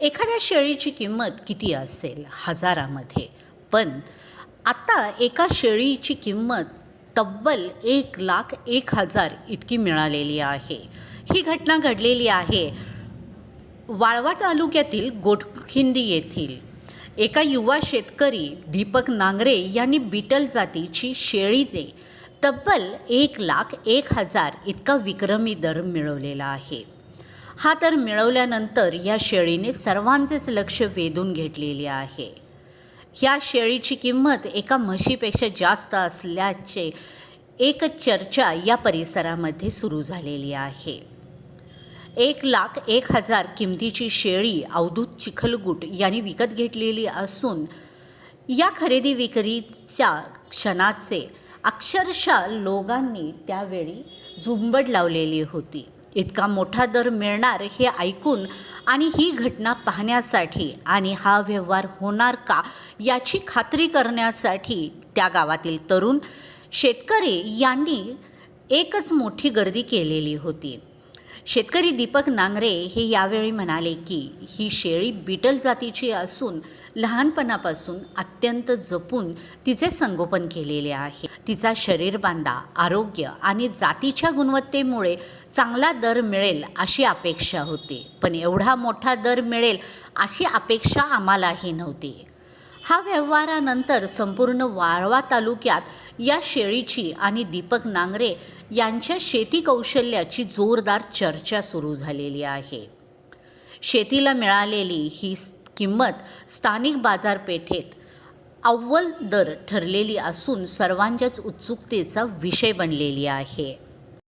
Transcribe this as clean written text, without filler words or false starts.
एखाद्या शेळीची किंमत किती असेल? हजारामध्ये. पण आता एका शेळीची किंमत तब्बल 1,01,000 इतकी मिळालेली आहे. ही घटना घडलेली आहे वाळवा तालुक्यातील गोटखिंडी येथील. एका युवा शेतकरी दीपक नांगरे यांनी बीटल जातीची शेळीने तब्बल 1,01,000 इतका विक्रमी दर मिळवलेला आहे. हा दर मिळवल्यानंतर या शेळीने सर्वांचेच लक्ष वेधून घेतलेले आहे. ह्या शेळीची किंमत एका म्हशीपेक्षा जास्त असल्याचे एक चर्चा या परिसरामध्ये सुरू झालेली आहे. 1,01,000 किमतीची शेळी अवधूत चिखलगुट यांनी विकत घेतलेली असून या खरेदी विक्रीच्या क्षणाचे अक्षरशः लोकांनी त्यावेळी झुंबड लावलेली होती. इतका मोठा दर मिळणार हे ऐकून आणि ही घटना पाहण्यासाठी आणि हा व्यवहार होणार का याची खात्री करण्यासाठी त्या गावातील तरुण शेतकरी यांनी एकच मोठी गर्दी केलेली होती. शेतकरी दीपक नांगरे हे यावेळी म्हणाले की ही शेळी बीटल जातीची असून लहानपणापासून अत्यंत जपून तिचे संगोपन केलेले आहे. तिचा शरीरबांधा, आरोग्य आणि जातीच्या गुणवत्तेमुळे चांगला दर मिळेल अशी अपेक्षा होती. पण एवढा मोठा दर मिळेल अशी अपेक्षा आम्हालाही नव्हती. हा व्यवहारानंतर संपूर्ण वाळवा तालुक्यात या शेळीची आणि दीपक नांगरे यांच्या शेती कौशल्याची जोरदार चर्चा सुरू झालेली आहे. शेतीला मिळालेली ही किंमत स्थानिक बाजारपेठेत अव्वल दर ठरलेली असून सर्वांच्याच उत्सुकतेचा विषय बनलेली आहे.